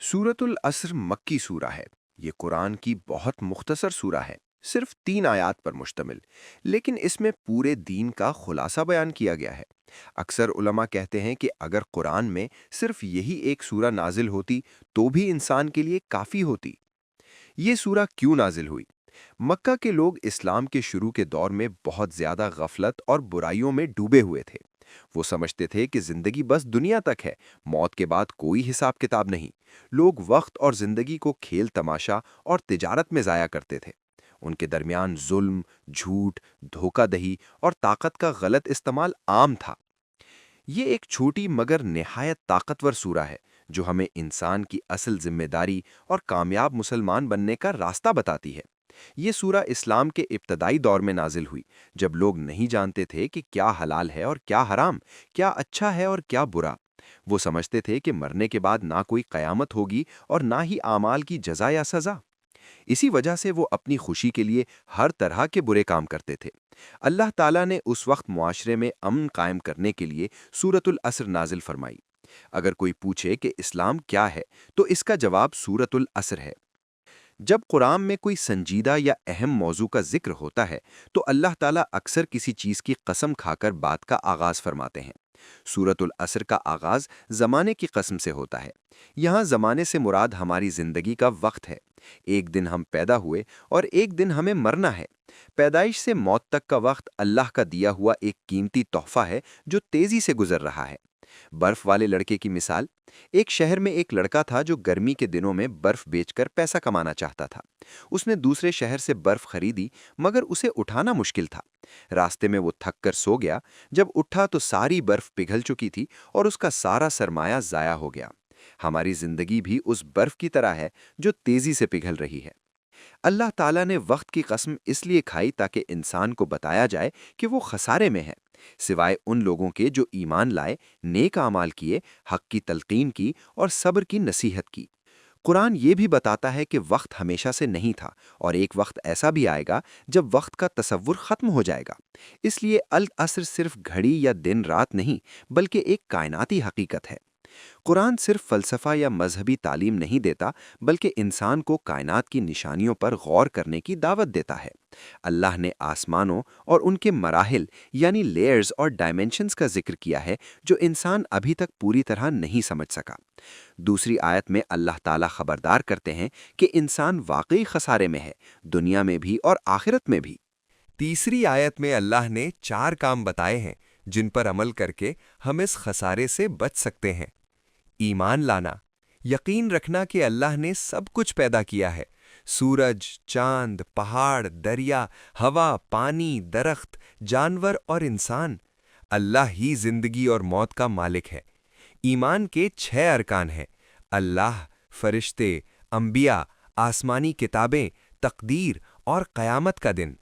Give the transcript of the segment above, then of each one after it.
सूरतुल असर मक्की सूरा है। ये कुरान की बहुत मुख्तसर सूरा है, सिर्फ 3 आयात पर मुश्तमिल, लेकिन इसमें पूरे दीन का खुलासा बयान किया गया है। अक्सर उलमा कहते हैं कि अगर कुरान में सिर्फ यही एक सूरा नाजिल होती तो भी इंसान के लिए काफ़ी होती। ये सूरा क्यों नाजिल हुई? मक्का के लोग इस्लाम के शुरू के दौर में बहुत ज़्यादा गफलत और बुराइयों में डूबे हुए थे। वो समझते थे कि जिंदगी बस दुनिया तक है, मौत के बाद कोई हिसाब किताब नहीं। लोग वक्त और जिंदगी को खेल तमाशा और तिजारत में ज़ाया करते थे। उनके दरमियान जुल्म, झूठ, धोखाधही और ताकत का गलत इस्तेमाल आम था। ये एक छोटी मगर निहायत ताकतवर सूरा है जो हमें इंसान की असल जिम्मेदारी और कामयाब मुसलमान बनने का रास्ता बताती है। ये सूरा इस्लाम के इब्तदाई दौर में नाजिल हुई, जब लोग नहीं जानते थे कि क्या हलाल है और क्या हराम, क्या अच्छा है और क्या बुरा। वो समझते थे कि मरने के बाद ना कोई कयामत होगी और ना ही आमाल की जजा या सजा। इसी वजह से वो अपनी खुशी के लिए हर तरह के बुरे काम करते थे। अल्लाह ताला ने उस वक्त मुआशरे में अमन कायम करने के लिए सूरतुल असर नाजिल फरमाई। अगर कोई पूछे कि इस्लाम क्या है, तो इसका जवाब सूरतुल असर है। जब कुरान में कोई संजीदा या अहम मौजू का जिक्र होता है, तो अल्लाह ताला अक्सर किसी चीज़ की कसम खाकर बात का आगाज़ फरमाते हैं। सूरतुल असर का आगाज़ ज़माने की कसम से होता है। यहाँ ज़माने से मुराद हमारी ज़िंदगी का वक्त है। एक दिन हम पैदा हुए और एक दिन हमें मरना है। पैदाइश से मौत तक का वक्त अल्लाह का दिया हुआ एक कीमती तोहफा है जो तेज़ी से गुजर रहा है। बर्फ वाले लड़के की मिसाल। एक शहर में एक लड़का था जो गर्मी के दिनों में बर्फ बेचकर पैसा कमाना चाहता था। उसने दूसरे शहर से बर्फ खरीदी, मगर उसे उठाना मुश्किल था। रास्ते में वो थक कर सो गया। जब उठा तो सारी बर्फ पिघल चुकी थी और उसका सारा सरमाया जाया हो गया। हमारी जिंदगी भी उस बर्फ की तरह है जो तेजी से पिघल रही है। अल्लाह ताला ने वक्त की कसम इसलिए खाई ताकि इंसान को बताया जाए कि वो खसारे में है, सिवाय उन लोगों के जो ईमान लाए, नेक आमाल किए, हक की तलकीन की और सब्र की नसीहत की। कुरान ये भी बताता है कि वक्त हमेशा से नहीं था और एक वक्त ऐसा भी आएगा जब वक्त का तसव्वुर खत्म हो जाएगा। इसलिए अल असर सिर्फ घड़ी या दिन रात नहीं, बल्कि एक कायनाती हकीकत है। कुरान सिर्फ फ़लसफ़ा या मजहबी तालीम नहीं देता, बल्कि इंसान को कायनात की निशानियों पर गौर करने की दावत देता है। अल्लाह ने आसमानों और उनके मराहिल यानी लेयर्स और डायमेंशंस का जिक्र किया है जो इंसान अभी तक पूरी तरह नहीं समझ सका। दूसरी आयत में अल्लाह ताला खबरदार करते हैं कि इंसान वाकई खसारे में है, दुनिया में भी और आखिरत में भी। तीसरी आयत में अल्लाह ने 4 काम बताए हैं जिन पर अमल करके हम इस खसारे से बच सकते हैं। ईमान लाना, यकीन रखना कि अल्लाह ने सब कुछ पैदा किया है। सूरज, चांद, पहाड़, दरिया, हवा, पानी, दरख्त, जानवर और इंसान। अल्लाह ही जिंदगी और मौत का मालिक है। ईमान के 6 अरकान हैं: अल्लाह, फरिश्ते, अंबिया, आसमानी किताबें, तकदीर और क़यामत का दिन।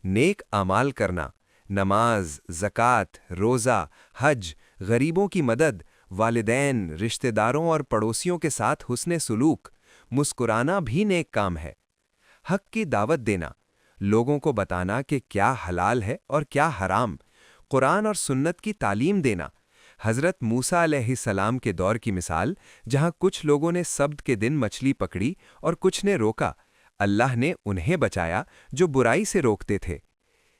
नेक अमाल करना, नमाज, ज़कात, रोज़ा, हज, गरीबों की मदद, वालिदैन, रिश्तेदारों और पड़ोसियों के साथ हुस्ने सुलूक। मुस्कुराना भी नेक काम है। हक की दावत देना, लोगों को बताना कि क्या हलाल है और क्या हराम। कुरान और सुन्नत की तालीम देना। हज़रत मूसा अलैहिस्सलाम के दौर की मिसाल, जहां कुछ लोगों ने सब्त के दिन मछली पकड़ी और कुछ ने रोका। अल्लाह ने उन्हें बचाया जो बुराई से रोकते थे।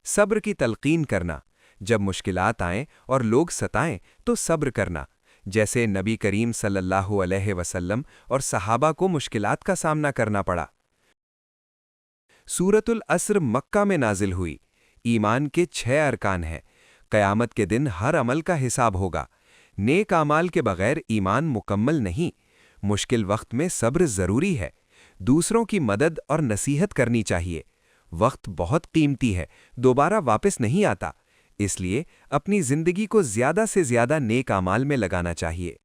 सब्र की तलकीन करना, जब मुश्किलात आएं और लोग सताएं तो सब्र करना, जैसे नबी करीम सल्लल्लाहु अलैहि वसल्लम और सहाबा को मुश्किलात का सामना करना पड़ा। सूरतुल असर मक्का में नाजिल हुई। ईमान के 6 अरकान हैं। क़यामत के दिन हर अमल का हिसाब होगा। नेक आमाल के बगैर ईमान मुकम्मल नहीं। मुश्किल वक्त में सब्र ज़रूरी है। दूसरों की मदद और नसीहत करनी चाहिए। वक्त बहुत कीमती है, दोबारा वापस नहीं आता। इसलिए अपनी ज़िंदगी को ज़्यादा से ज़्यादा नेक आमाल में लगाना चाहिए।